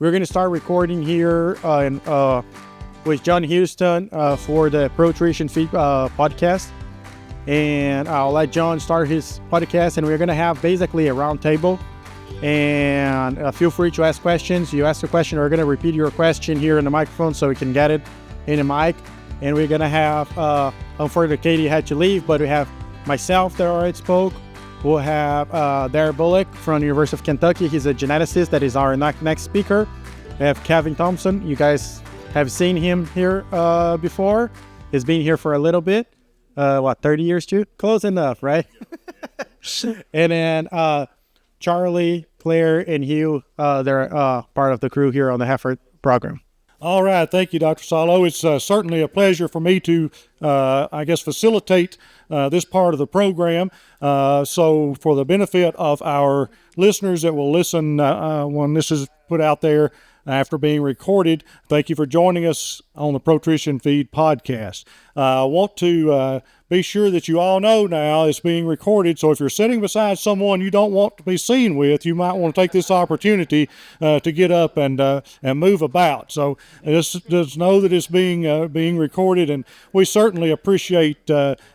we're going to start recording here with John Houston for the Pro-Nutrition Feed podcast. And I'll let John start his podcast, and we're going to have basically a roundtable. And feel free to ask questions. You ask a question, we're going to repeat your question here in the microphone so we can get it in the mic. And we're going to have, unfortunately, Katie had to leave, but we have myself that already spoke. We'll have Darren Bullock from the University of Kentucky. He's a geneticist that is our next speaker. We have Kevin Thompson. You guys have seen him here before. He's been here for a little bit. 30 years too? Close enough, right? And then Charlie, Claire, and Hugh, they're part of the crew here on the Heifer program. All right. Thank you, Dr. Salo. It's certainly a pleasure for me to, facilitate this part of the program. So for the benefit of our listeners that will listen when this is put out there after being recorded, thank you for joining us on the Pro-Nutrition Feed podcast. I want to be sure that you all know now it's being recorded, so if you're sitting beside someone you don't want to be seen with, you might want to take this opportunity to get up and move about. So just know that it's being recorded, and we certainly appreciate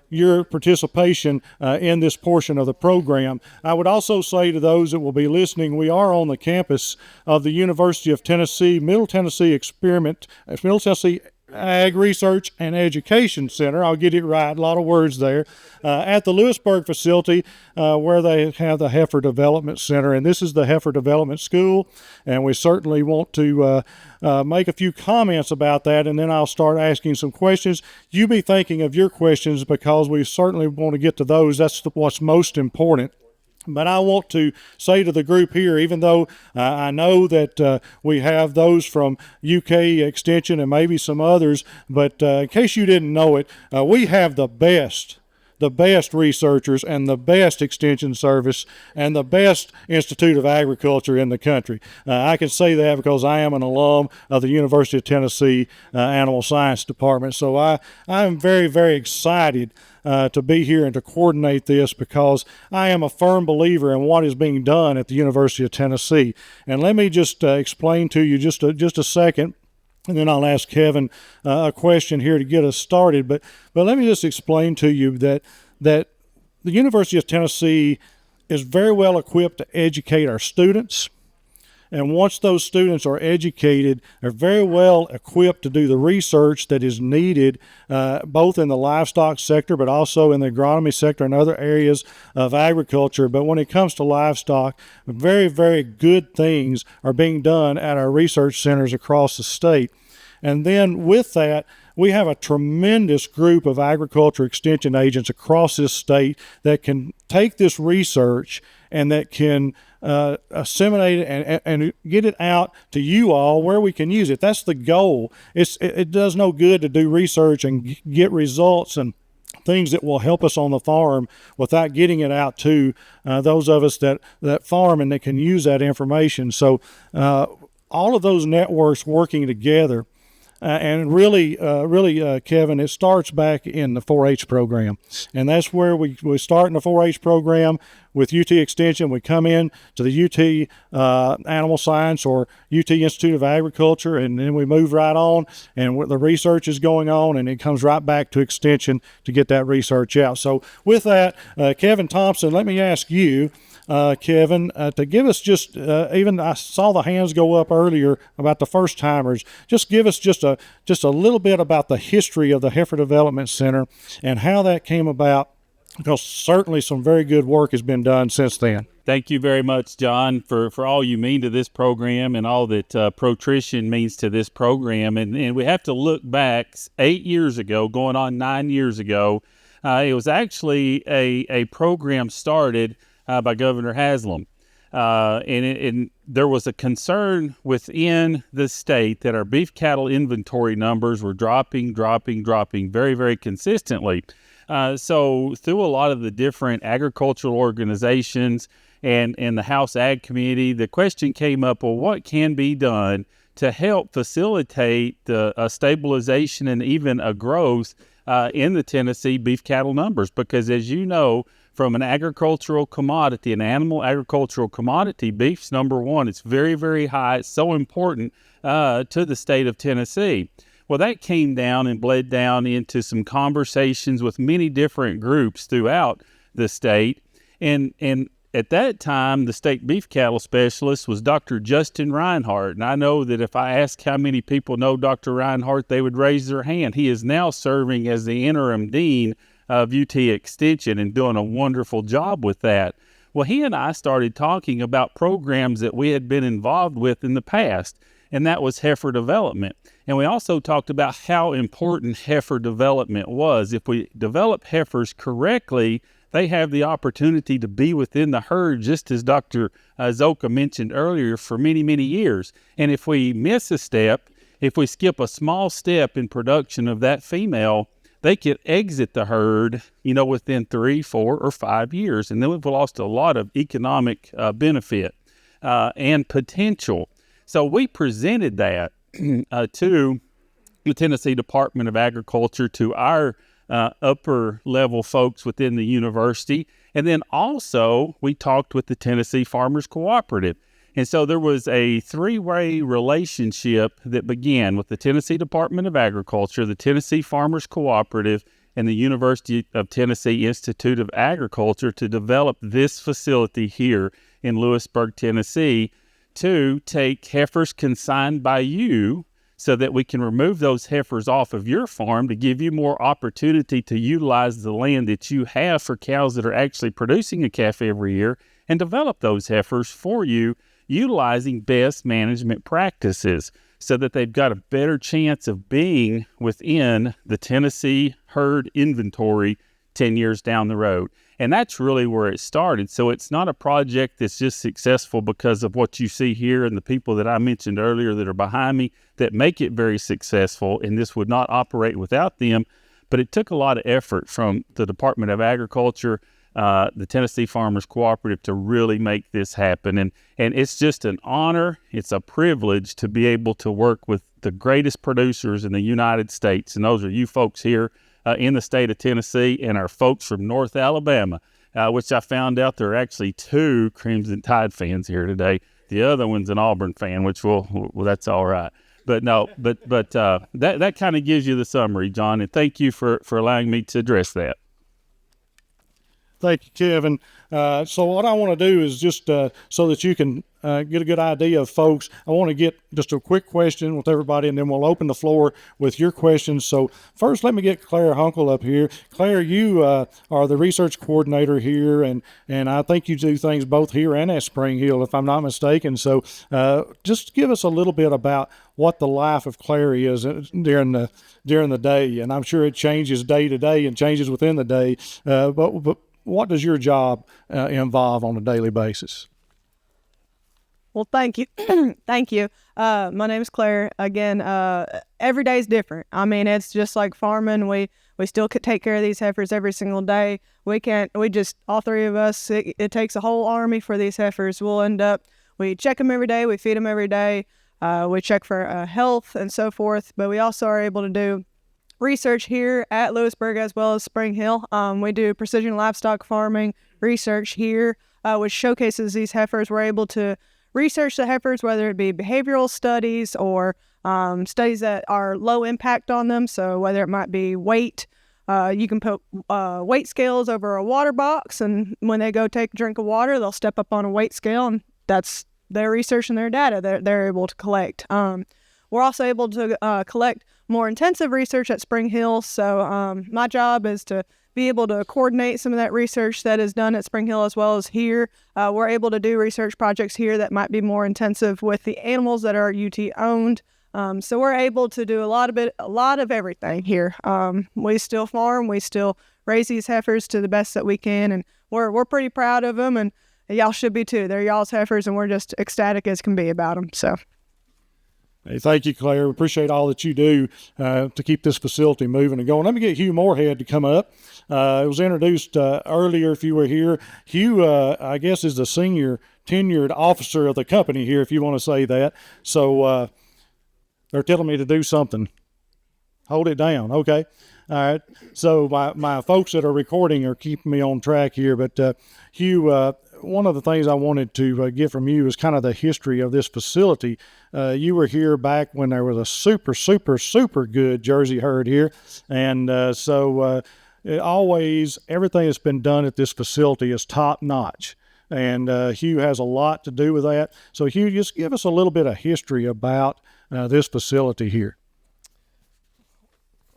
your participation in this portion of the program. I would also say to those that will be listening, we are on the campus of the University of Tennessee, Middle Tennessee AgResearch and Education Center. I'll get it right, a lot of words there, at the Lewisburg facility where they have the Heifer Development Center, and this is the Heifer Development School, and we certainly want to make a few comments about that, and then I'll start asking some questions. You be thinking of your questions because we certainly want to get to those. That's what's most important. But I want to say to the group here, even though I know that we have those from UK Extension and maybe some others, but in case you didn't know it, we have the best researchers and the best extension service and the best Institute of Agriculture in the country. I can say that because I am an alum of the University of Tennessee Animal Science Department. So I am very, very excited to be here and to coordinate this because I am a firm believer in what is being done at the University of Tennessee. And let me just explain to you just a second, and then I'll ask Kevin a question here to get us started. But let me just explain to you that the University of Tennessee is very well equipped to educate our students. And once those students are educated, they're very well equipped to do the research that is needed, both in the livestock sector, but also in the agronomy sector and other areas of agriculture. But when it comes to livestock, very, very good things are being done at our research centers across the state. And then with that, we have a tremendous group of agriculture extension agents across this state that can take this research and that can assimilate it and get it out to you all where we can use it. That's the goal. It does no good to do research and get results and things that will help us on the farm without getting it out to those of us that farm and that can use that information. So all of those networks working together. And really, Kevin, it starts back in the 4-H program. And that's where we start in the 4-H program with UT Extension. We come in to the UT Animal Science or UT Institute of Agriculture, and then we move right on, and the research is going on, and it comes right back to Extension to get that research out. So with that, Kevin Thompson, let me ask you, Kevin, to give us just, even I saw the hands go up earlier about the first timers, just give us just a little bit about the history of the Heifer Development Center and how that came about, because certainly some very good work has been done since then. Thank you very much, John, for all you mean to this program and all that Pro-Nutrition means to this program. And we have to look back 8 years ago, going on 9 years ago. It was actually a program started by Governor Haslam. And there was a concern within the state that our beef cattle inventory numbers were dropping very, very consistently. So through a lot of the different agricultural organizations and the House Ag Committee, the question came up, well, what can be done to help facilitate the stabilization and even a growth in the Tennessee beef cattle numbers? Because as you know, from an agricultural commodity, an animal agricultural commodity. Beef's number one. It's very, very high. It's so important to the state of Tennessee. Well, that came down and bled down into some conversations with many different groups throughout the state. And at that time, the state beef cattle specialist was Dr. Justin Reinhardt. And I know that if I asked how many people know Dr. Reinhardt, they would raise their hand. He is now serving as the interim dean of UT Extension and doing a wonderful job with that. Well, he and I started talking about programs that we had been involved with in the past, and that was heifer development. And we also talked about how important heifer development was. If we develop heifers correctly, they have the opportunity to be within the herd, just as Dr. Zoka mentioned earlier, for many, many years. And if we miss a step, if we skip a small step in production of that female, they could exit the herd, within 3, 4, or 5 years. And then we've lost a lot of economic benefit and potential. So we presented that to the Tennessee Department of Agriculture, to our upper level folks within the university. And then also we talked with the Tennessee Farmers Cooperative. And so there was a 3-way relationship that began with the Tennessee Department of Agriculture, the Tennessee Farmers Cooperative, and the University of Tennessee Institute of Agriculture to develop this facility here in Lewisburg, Tennessee, to take heifers consigned by you so that we can remove those heifers off of your farm to give you more opportunity to utilize the land that you have for cows that are actually producing a calf every year, and develop those heifers for you utilizing best management practices so that they've got a better chance of being within the Tennessee herd inventory 10 years down the road. And that's really where it started. So it's not a project that's just successful because of what you see here and the people that I mentioned earlier that are behind me that make it very successful, and this would not operate without them. But it took a lot of effort from the Department of Agriculture, the Tennessee Farmers Cooperative, to really make this happen. And it's just an honor. It's a privilege to be able to work with the greatest producers in the United States. And those are you folks here in the state of Tennessee, and our folks from North Alabama, which I found out there are actually 2 Crimson Tide fans here today. The other one's an Auburn fan, which well, that's all right. But no, but that kind of gives you the summary, John, and thank you for allowing me to address that. Thank you, Kevin. So what I want to do is just so that you can get a good idea of folks, I want to get just a quick question with everybody, and then we'll open the floor with your questions. So first, let me get Claire Hunkel up here. Claire, you are the research coordinator here, and I think you do things both here and at Spring Hill, if I'm not mistaken. So just give us a little bit about what the life of Claire is during the day, and I'm sure it changes day to day and changes within the day, but what does your job involve on a daily basis? Well, thank you. Thank you. My name is Claire. Again, every day is different. I mean, it's just like farming. We still could take care of these heifers every single day. We just, all 3 of us, it takes a whole army for these heifers. We check them every day. We feed them every day. We check for health and so forth. But we also are able to do research here at Lewisburg as well as Spring Hill. We do precision livestock farming research here, which showcases these heifers. We're able to research the heifers, whether it be behavioral studies or studies that are low impact on them. So whether it might be weight, you can put weight scales over a water box, and when they go take a drink of water, they'll step up on a weight scale, and that's their research and their data they're able to collect. We're also able to collect more intensive research at Spring Hill. So my job is to be able to coordinate some of that research that is done at Spring Hill as well as here. We're able to do research projects here that might be more intensive with the animals that are UT owned. So we're able to do a lot of everything here. We still farm, we still raise these heifers to the best that we can, and we're pretty proud of them, and y'all should be too. They're y'all's heifers, and we're just ecstatic as can be about them. So. Hey, thank you, Claire. We appreciate all that you do to keep this facility moving and going. Let me get Hugh Moorhead to come up. It was introduced earlier if you were here. Hugh, I guess, is the senior tenured officer of the company here, if you want to say that. So they're telling me to do something. Hold it down. Okay. All right. So my folks that are recording are keeping me on track here. But Hugh, one of the things I wanted to get from you is kind of the history of this facility. You were here back when there was a super, super, super good Jersey herd here. And always everything that's been done at this facility is top notch. And Hugh has a lot to do with that. So Hugh, just give us a little bit of history about this facility here.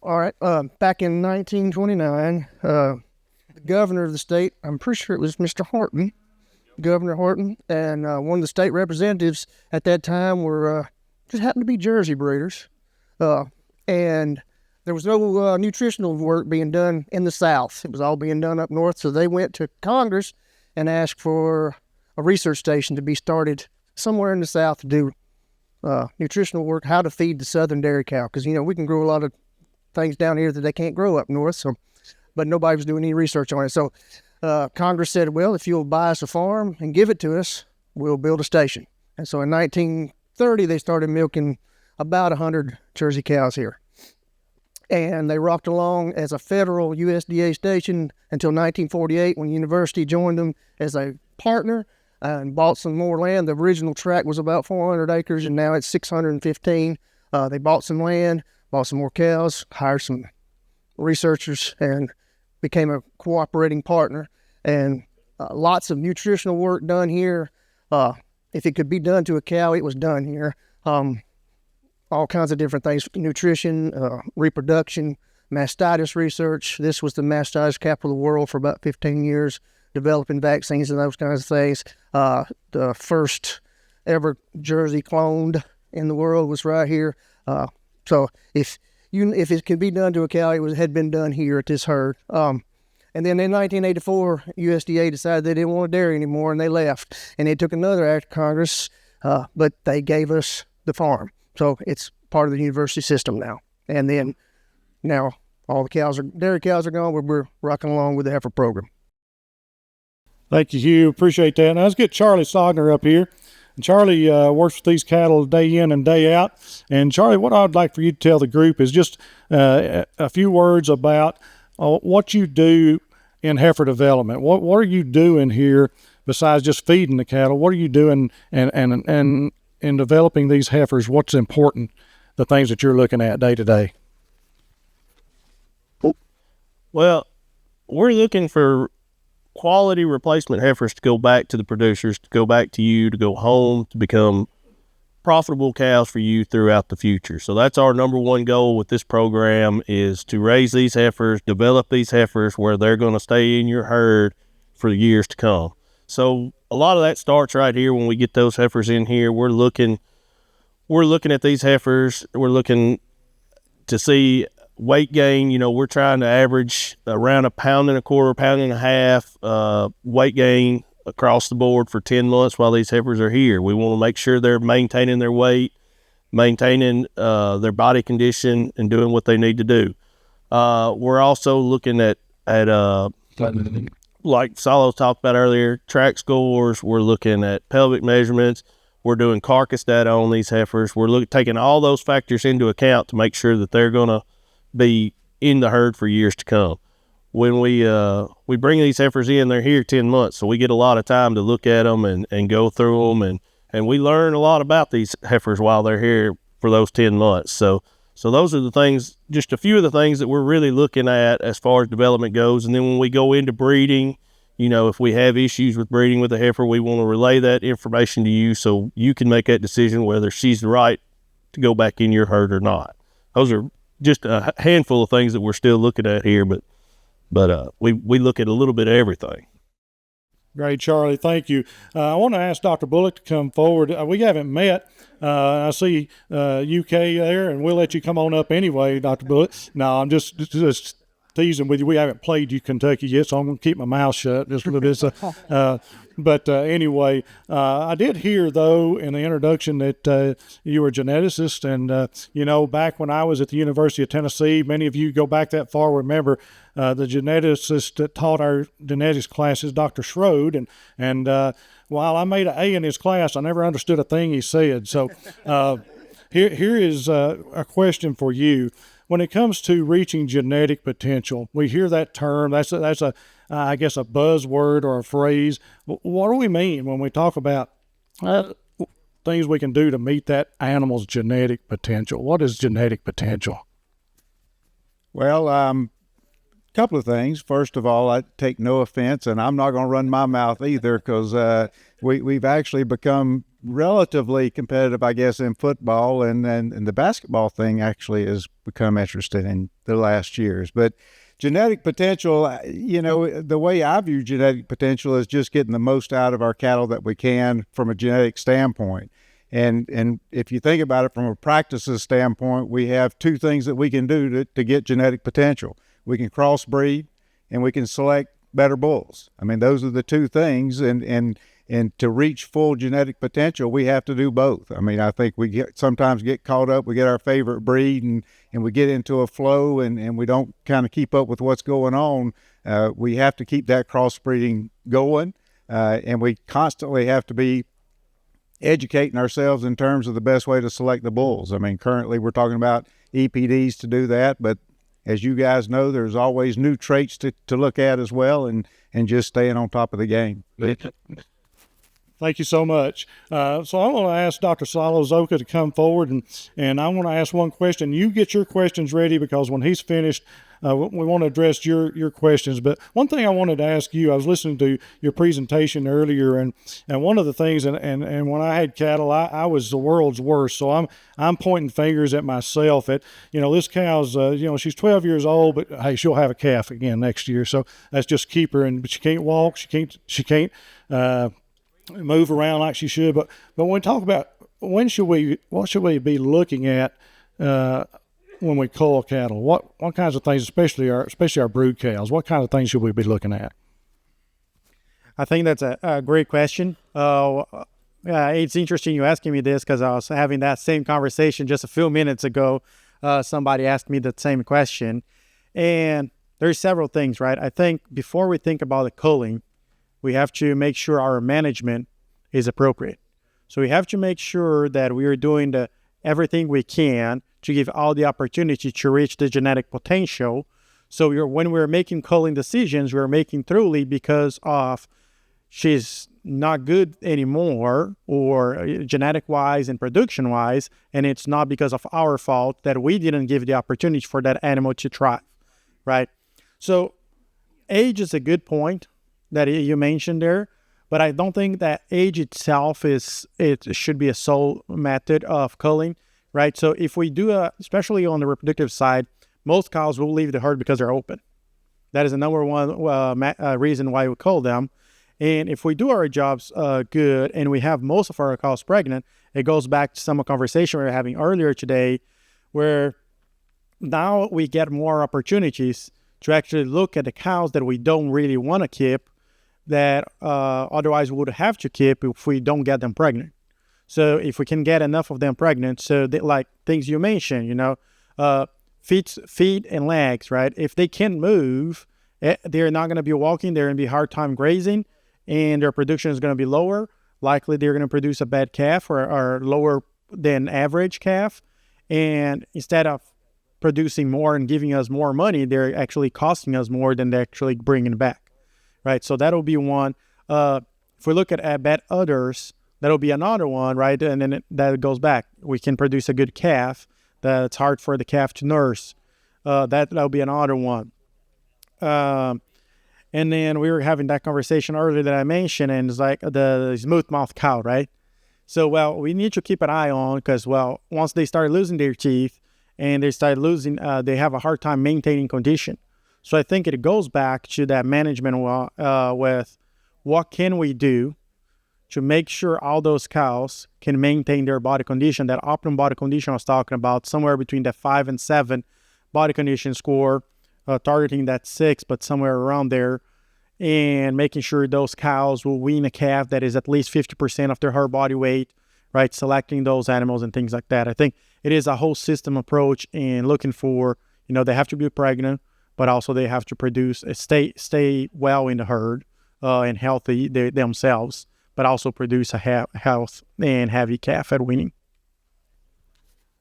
All right. Back in 1929, the governor of the state, I'm pretty sure it was Mr. Horton, Governor Horton, and one of the state representatives at that time were just happened to be Jersey breeders. And there was no nutritional work being done in the South. It was all being done up north. So they went to Congress and asked for a research station to be started somewhere in the South to do nutritional work, how to feed the southern dairy cow. Because, we can grow a lot of things down here that they can't grow up north. So, but nobody was doing any research on it. So Congress said, well, if you'll buy us a farm and give it to us, we'll build a station. And so in 1930, they started milking about 100 Jersey cows here. And they rocked along as a federal USDA station until 1948 when the university joined them as a partner and bought some more land. The original tract was about 400 acres, and now it's 615. They bought some land, bought some more cows, hired some researchers, and became a cooperating partner. And lots of nutritional work done here. If it could be done to a cow, it was done here. All kinds of different things, nutrition, reproduction, mastitis research. This was the mastitis capital of the world for about 15 years, developing vaccines and those kinds of things. The first ever Jersey cloned in the world was right here. So if it can be done to a cow, it had been done here at this herd. And then in 1984, USDA decided they didn't want to dairy anymore, and they left. And they took another act of Congress, but they gave us the farm. So it's part of the university system now. And then now all the dairy cows are gone. We're rocking along with the heifer program. Thank you, Hugh. Appreciate that. Now let's get Charlie Sogner up here. And Charlie works with these cattle day in and day out. And Charlie, what I'd like for you to tell the group is just a few words about what you do in heifer development. What are you doing here besides just feeding the cattle? What are you doing and in developing these heifers? What's important, the things that you're looking at day to day? Well, we're looking for quality replacement heifers to go back to the producers, to go back to you, to go home, to become profitable cows for you throughout the future. So that's our number one goal with this program, is to raise these heifers, develop these heifers where they're going to stay in your herd for years to come. So a lot of that starts right here when we get those heifers in here. We're looking at these heifers. We're looking to see weight gain. We're trying to average around 1.25 pounds, 1.5 pounds weight gain across the board for 10 months while these heifers are here. We want to make sure they're maintaining their weight, maintaining their body condition, and doing what they need to do. We're also looking at like Salo talked about earlier, track scores. We're looking at pelvic measurements. We're doing carcass data on these heifers. We're taking all those factors into account to make sure that they're going to be in the herd for years to come. When we bring these heifers in, they're here 10 months, so we get a lot of time to look at them and go through them, and we learn a lot about these heifers while they're here for those 10 months. So those are the things, just a few of the things that we're really looking at as far as development goes. And then when we go into breeding, if we have issues with breeding with a heifer, we want to relay that information to you so you can make that decision whether she's right to go back in your herd or not. Those are just a handful of things that we're still looking at here, but we look at a little bit of everything. Great, Charlie. Thank you. I want to ask Dr. Bullock to come forward. We haven't met. I see UK there, and we'll let you come on up anyway, Dr. Bullock. No, I'm just teasing with you. We haven't played you Kentucky yet, so I'm going to keep my mouth shut just a little bit. But anyway, I did hear, though, in the introduction that you were a geneticist. And, back when I was at the University of Tennessee, many of you go back that far, remember the geneticist that taught our genetics classes, Dr. Schroed. And while I made an A in his class, I never understood a thing he said. So here is a question for you. when it comes to reaching genetic potential, we hear that term. That's I guess a buzzword or a phrase. What do we mean when we talk about things we can do to meet that animal's genetic potential? What is genetic potential? Well, couple of things. First of all, I take no offense, and I'm not going to run my mouth either, because we've actually become relatively competitive, I guess, in football, and the basketball thing actually has become interesting in the last years. But genetic potential, the way I view genetic potential is just getting the most out of our cattle that we can from a genetic standpoint. And if you think about it from a practices standpoint, we have two things that we can do to get genetic potential. We can crossbreed, and we can select better bulls. I mean, those are the two things, and to reach full genetic potential, we have to do both. I mean, I think we sometimes get caught up, we get our favorite breed, and we get into a flow, and we don't kind of keep up with what's going on. We have to keep that crossbreeding going, and we constantly have to be educating ourselves in terms of the best way to select the bulls. I mean, currently we're talking about EPDs to do that, but as you guys know, there's always new traits to look at as well, and just staying on top of the game. Thank you so much. So I'm going to ask Dr. Salozoka to come forward, and I want to ask one question. You get your questions ready, because when he's finished, we want to address your questions. But one thing I wanted to ask you, I was listening to your presentation earlier, and one of the things, and when I had cattle, I was the world's worst. So I'm pointing fingers at myself. This cow's, she's 12 years old, but hey, she'll have a calf again next year. So let's just keep her. But she can't walk. She can't move around like she should. But when we talk about what should we be looking at when we cull cattle? What kinds of things, especially our brood cows, what kind of things should we be looking at? I think that's a great question. It's interesting you asking me this, because I was having that same conversation just a few minutes ago. Somebody asked me the same question, and there's several things, right? I think before we think about the culling, we have to make sure our management is appropriate. So we have to make sure that we are doing everything we can to give all the opportunity to reach the genetic potential. So when we're making culling decisions, we're making truly because of she's not good anymore, or genetic-wise and production-wise, and it's not because of our fault that we didn't give the opportunity for that animal to thrive, right? So age is a good point that you mentioned there, but I don't think that age itself should be a sole method of culling, right? So if we do especially on the reproductive side, most cows will leave the herd because they're open. That is the number one reason why we cull them. And if we do our jobs good, and we have most of our cows pregnant, it goes back to some conversation we were having earlier today, where now we get more opportunities to actually look at the cows that we don't really want to keep, that otherwise we would have to keep if we don't get them pregnant. So if we can get enough of them pregnant, so like things you mentioned, feet and legs, right? If they can't move, they're not going to be walking, they're going to be hard time grazing, and their production is going to be lower. Likely they're going to produce a bad calf, or lower than average calf. And instead of producing more and giving us more money, they're actually costing us more than they're actually bringing back. Right, so that'll be one. If we look at bad udders, that'll be another one, right? And then that goes back. We can produce a good calf that's hard for the calf to nurse. That'll be another one. And then we were having that conversation earlier that I mentioned, and it's like the smooth mouth cow, right? So, we need to keep an eye on, because, once they start losing their teeth and they start losing, they have a hard time maintaining condition. So I think it goes back to that management with what can we do to make sure all those cows can maintain their body condition, that optimum body condition I was talking about, somewhere between the 5 and 7 body condition score, targeting that 6, but somewhere around there, and making sure those cows will wean a calf that is at least 50% of their her body weight, right? Selecting those animals and things like that. I think it is a whole system approach, and looking for, they have to be pregnant, but also they have to produce, stay well in the herd and healthy themselves, but also produce a health and heavy calf at weaning.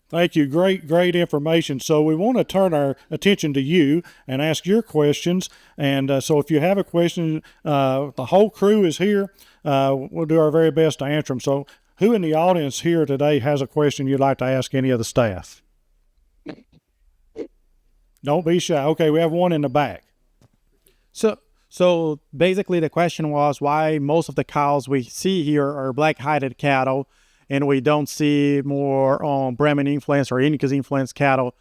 Thank you. Great information. So we want to turn our attention to you and ask your questions. And so if you have a question, the whole crew is here. We'll do our very best to answer them. So who in the audience here today has a question you'd like to ask any of the staff? Don't be shy. Okay, we have one in the back. So basically the question was why most of the cows we see here are black-hided cattle, and we don't see more Bremen influence or Incas influence cattle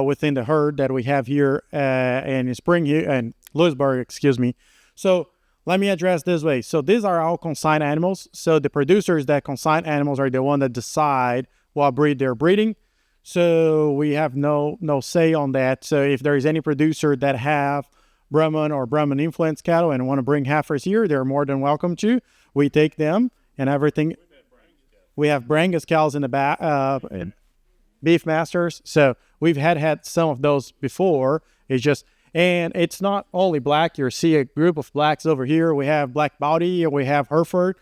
within the herd that we have here in Spring here and Lewisburg, excuse me. So let me address this way. So these are all consigned animals. So the producers that consign animals are the one that decide what breed they're breeding. So we have no say on that. So if there is any producer that have Bremen or Bremen influence cattle and want to bring heifers here, they're more than welcome to. We take them and everything. We have Brangus cows in the back, beef masters. So we've had some of those before. And it's not only black. You see a group of blacks over here. We have Black Body, we have Hereford,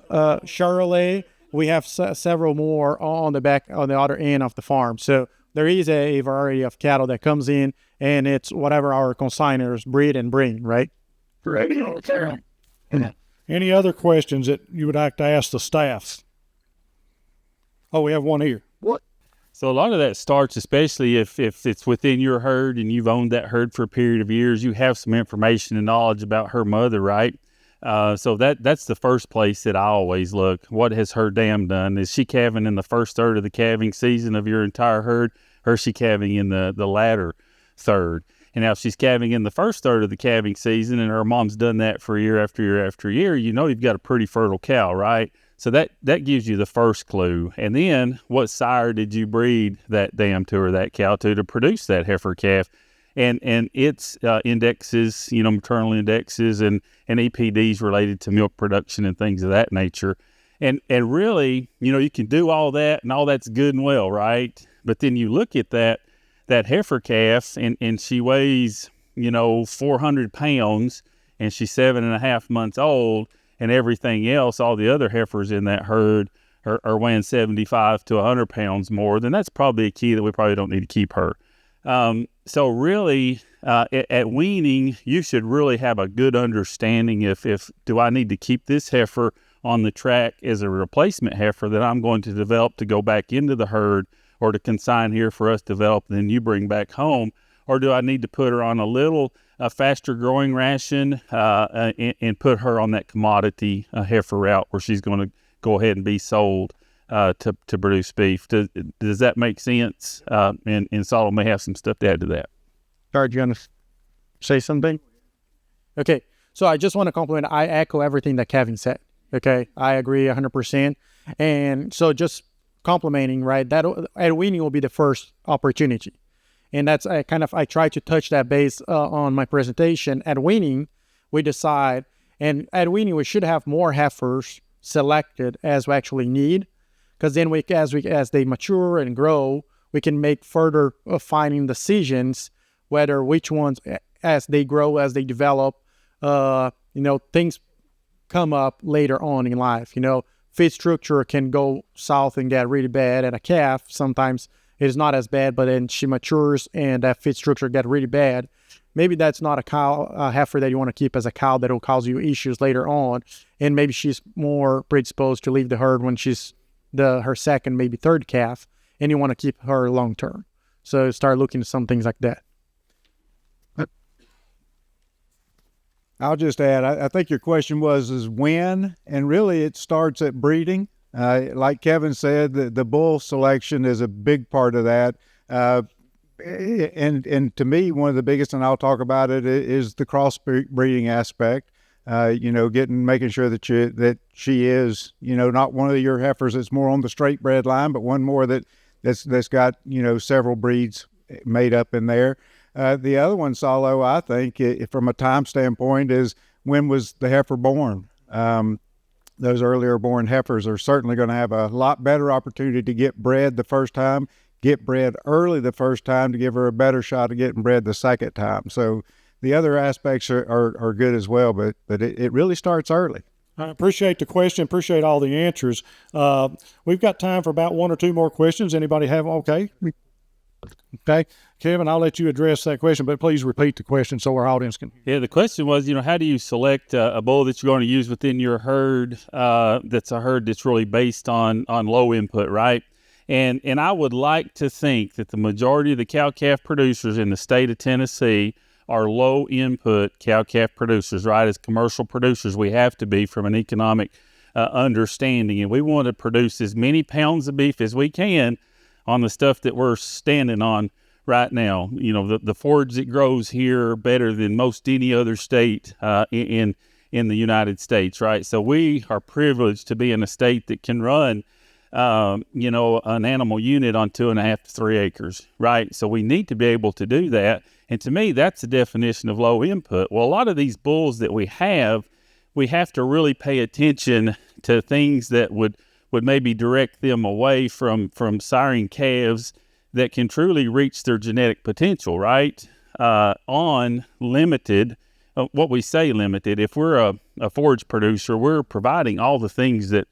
Charolais. We have several more on the back, on the other end of the farm. So there is a variety of cattle that comes in, and it's whatever our consigners breed and bring, right? Correct. Any other questions that you would like to ask the staff? Oh, we have one here. So a lot of that starts, especially if it's within your herd and you've owned that herd for a period of years, you have some information and knowledge about her mother, right? So that's the first place that I always look. What has her dam done? Is she calving in the first third of the calving season of your entire herd, or is she calving in the latter third? And now if she's calving in the first third of the calving season and her mom's done that for year after year after year, you know you've got a pretty fertile cow, right? So that gives you the first clue. And then what sire did you breed that dam to or that cow to produce that heifer calf? And its indexes, maternal indexes and EPDs related to milk production and things of that nature. And really, you can do all that and all that's good and well, right? But then you look at that heifer calf and she weighs, 400 pounds and she's 7.5 months old, and everything else, all the other heifers in that herd are weighing 75 to 100 pounds more, then that's probably a key that we probably don't need to keep her. So really, at weaning, you should really have a good understanding if do I need to keep this heifer on the track as a replacement heifer that I'm going to develop to go back into the herd or to consign here for us to develop and then you bring back home, or do I need to put her on a faster growing ration and put her on that commodity heifer route where she's going to go ahead and be sold to produce beef? Does that make sense? And Saul may have some stuff to add to that. Jared, you want to say something? Okay, so I just want to compliment. I echo everything that Kevin said. Okay, I agree 100%. And so just complimenting, right? That at weaning will be the first opportunity. And that's I try to touch that base on my presentation. At weaning, we decide, and at weaning we should have more heifers selected as we actually need, because then as they mature and grow, we can make further finding decisions whether which ones as they grow, as they develop, things come up later on in life. Feed structure can go south and get really bad at a calf. Sometimes it is not as bad, but then she matures and that feed structure get really bad. Maybe that's not a heifer that you want to keep as a cow that will cause you issues later on. And maybe she's more predisposed to leave the herd when she's her second, maybe third calf, and you want to keep her long term. So start looking at some things like that. I'll just add, I think your question is when, and really it starts at breeding. Like Kevin said, the bull selection is a big part of that. And to me, one of the biggest, and I'll talk about it, is the crossbreeding aspect. Making sure that she is, not one of your heifers that's more on the straight bred line, but one more that's got, several breeds made up in there. The other one, Salo, I think, from a time standpoint, is when was the heifer born? Those earlier born heifers are certainly going to have a lot better opportunity to get bred the first time, get bred early the first time to give her a better shot of getting bred the second time. So the other aspects are good as well, but it really starts early. I appreciate the question. Appreciate all the answers. We've got time for about one or two more questions. Anybody have? Okay. Okay. Kevin, I'll let you address that question, but please repeat the question so our audience can. Yeah, the question was, how do you select a bull that you're going to use within your herd that's a herd that's really based on low input, right? And I would like to think that the majority of the cow-calf producers in the state of Tennessee are low input cow-calf producers, right? As commercial producers, we have to be from an economic understanding, and we want to produce as many pounds of beef as we can on the stuff that we're standing on right now. The forage that grows here are better than most any other state in the United States, right? So we are privileged to be in a state that can run an animal unit on 2.5 to 3 acres, right? So we need to be able to do that. And to me, that's the definition of low input. Well, a lot of these bulls that we have to really pay attention to things that would maybe direct them away from siring calves that can truly reach their genetic potential, right? On limited, what we say limited, if we're a forage producer, we're providing all the things that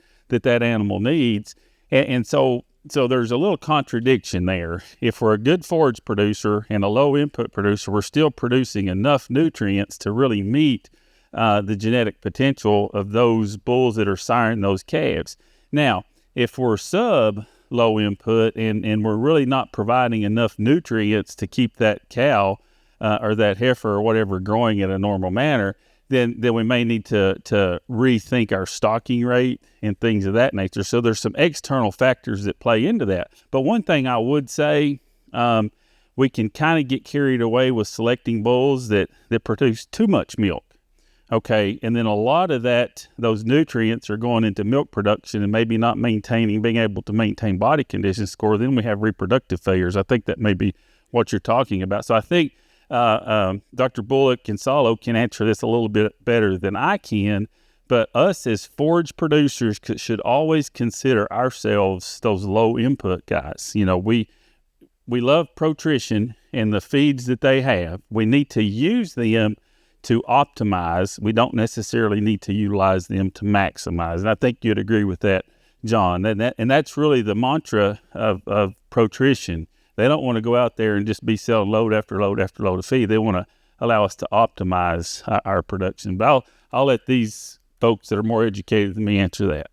animal needs. And so there's a little contradiction there. If we're a good forage producer and a low input producer, we're still producing enough nutrients to really meet the genetic potential of those bulls that are siring those calves. Now, if we're sub low input and we're really not providing enough nutrients to keep that cow or that heifer or whatever growing at a normal manner, then we may need to rethink our stocking rate and things of that nature. So there's some external factors that play into that. But one thing I would say, we can kind of get carried away with selecting bulls that produce too much milk. Okay, and then a lot of those nutrients are going into milk production and maybe not being able to maintain body condition score. Then we have reproductive failures. I think that may be what you're talking about. So I think Dr. Bullock and Salo can answer this a little bit better than I can, but us as forage producers should always consider ourselves those low input guys. We love Protrition and the feeds that they have. We need to use them to optimize. We don't necessarily need to utilize them to maximize. And I think you'd agree with that, John. And that's really the mantra of Protrition. They don't want to go out there and just be selling load after load after load of feed. They want to allow us to optimize our production. But I'll let these folks that are more educated than me answer that.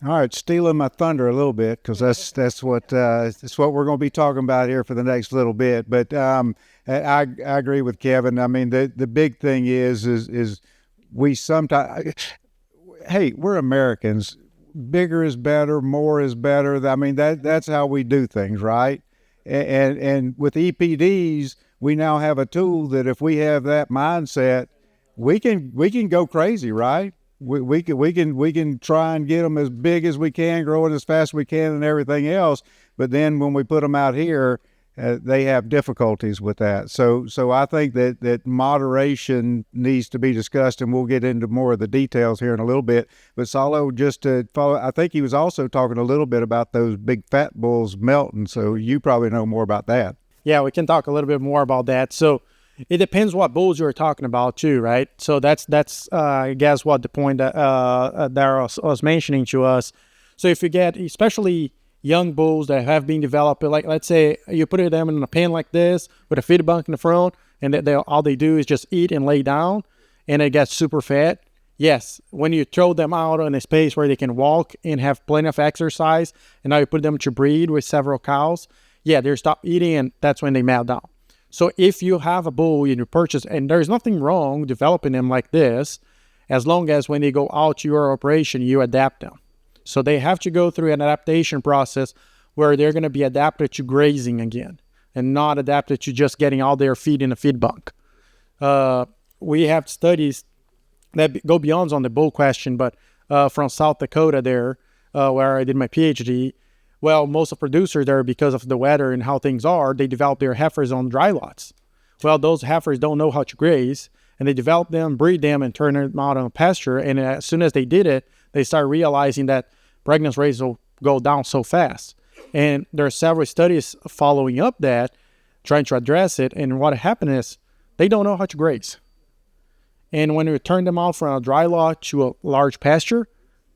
All right, stealing my thunder a little bit, because that's what we're going to be talking about here for the next little bit. But I agree with Kevin. I mean, the big thing is we sometimes, hey, we're Americans. Bigger is better, more is better. I mean, that's how we do things, right? And with EPDs, we now have a tool that if we have that mindset, we can go crazy, right? We can try and get them as big as we can, grow it as fast as we can, and everything else. But then when we put them out here, they have difficulties with that. So I think that moderation needs to be discussed, and we'll get into more of the details here in a little bit. But Salo, just to follow, I think he was also talking a little bit about those big fat bulls melting. So you probably know more about that. Yeah, we can talk a little bit more about that. So it depends what bulls you're talking about too, right? So that's I guess what the point that Darryl was mentioning to us. So if you get especially young bulls that have been developed, like let's say you put them in a pen like this with a feed bunk in the front, and all they do is just eat and lay down, and it gets super fat. Yes, when you throw them out in a space where they can walk and have plenty of exercise, and now you put them to breed with several cows, yeah, they stop eating, and that's when they melt down. So if you have a bull and you purchase, and there's nothing wrong developing them like this, as long as when they go out to your operation, you adapt them. So they have to go through an adaptation process where they're going to be adapted to grazing again and not adapted to just getting all their feed in a feed bunk. We have studies that go beyond on the bull question, but from South Dakota there, where I did my PhD, well, most of the producers there, because of the weather and how things are, they develop their heifers on dry lots. Well, those heifers don't know how to graze, and they develop them, breed them, and turn them out on a pasture. And as soon as they did it, they start realizing that pregnancy rates will go down so fast. And there are several studies following up that, trying to address it. And what happened is they don't know how to graze. And when we turn them out from a dry lot to a large pasture,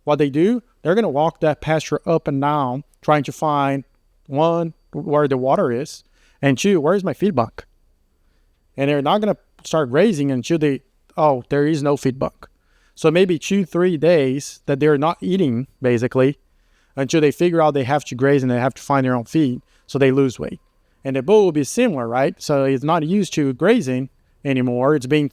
what they do, they're going to walk that pasture up and down, trying to find, one, where the water is, and two, where's my feed bunk? And they're not going to start grazing until there is no feed bunk. So maybe 2-3 days that they're not eating, basically, until they figure out they have to graze and they have to find their own feed, so they lose weight. And the bull will be similar, right? So it's not used to grazing anymore. It's being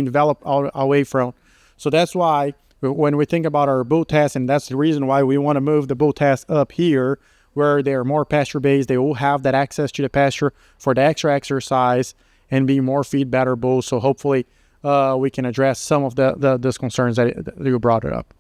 developed away from. So that's why when we think about our bull test, and that's the reason why we want to move the bull test up here, where they're more pasture-based, they will have that access to the pasture for the extra exercise and be more feed-better bulls. So hopefully we can address some of those concerns that you brought it up.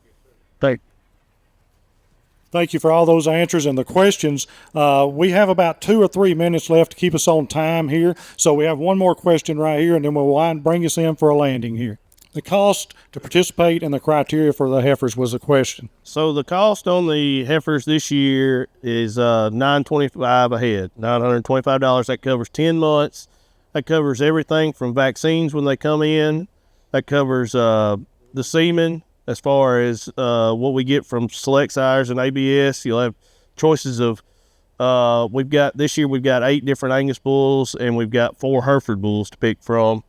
Thank you for all those answers and the questions. We have about 2 or 3 minutes left to keep us on time here. So we have one more question right here, and then we'll bring us in for a landing here. The cost to participate and the criteria for the heifers was a question. So the cost on the heifers this year is $925 a head, $925. That covers 10 months. That covers everything from vaccines when they come in. That covers the semen. As far as what we get from select sires and ABS, you'll have choices of, this year we've got 8 different Angus bulls, and we've got 4 Hereford bulls to pick from.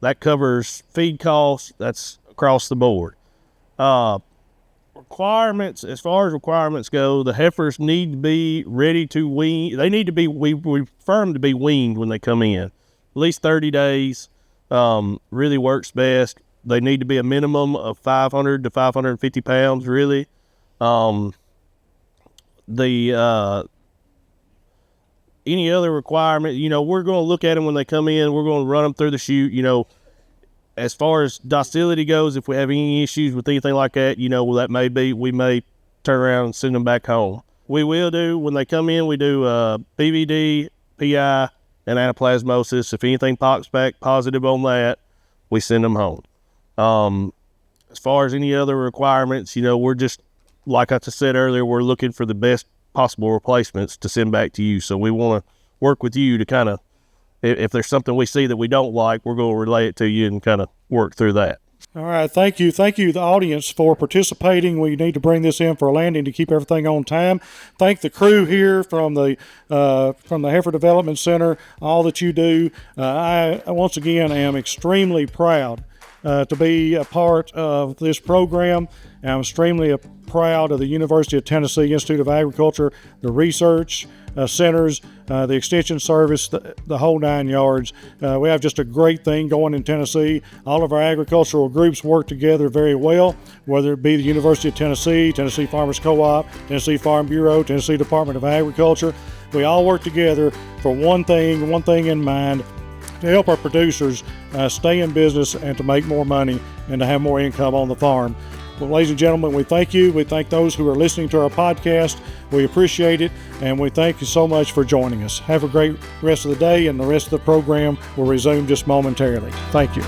That covers feed costs. That's across the board. Requirements, as far as requirements go, the heifers need to be ready to wean. They need to be, we prefer them to be weaned when they come in. At least 30 days really works best. They need to be a minimum of 500 to 550 pounds, really. Any other requirement, we're going to look at them when they come in. We're going to run them through the chute. As far as docility goes, if we have any issues with anything like that, we may turn around and send them back home. We will do, when they come in, we do PVD, PI, and anaplasmosis. If anything pops back positive on that, we send them home. As far as any other requirements, we're just, like I just said earlier, we're looking for the best possible replacements to send back to you. So we want to work with you to kind of, if there's something we see that we don't like, we're going to relay it to you and kind of work through that. All right, thank you, the audience, for participating. We need to bring this in for a landing to keep everything on time. Thank the crew here from the Heifer Development Center, all that you do. I once again am extremely proud to be a part of this program. I'm extremely proud of the University of Tennessee Institute of Agriculture, the research centers, the extension service, the whole 9 yards. We have just a great thing going in Tennessee. All of our agricultural groups work together very well, whether it be the University of Tennessee, Tennessee Farmers Co-op, Tennessee Farm Bureau, Tennessee Department of Agriculture. We all work together for one thing in mind, to help our producers stay in business and to make more money and to have more income on the farm. Well, ladies and gentlemen, we thank you. We thank those who are listening to our podcast. We appreciate it, and we thank you so much for joining us. Have a great rest of the day, and the rest of the program will resume just momentarily. Thank you.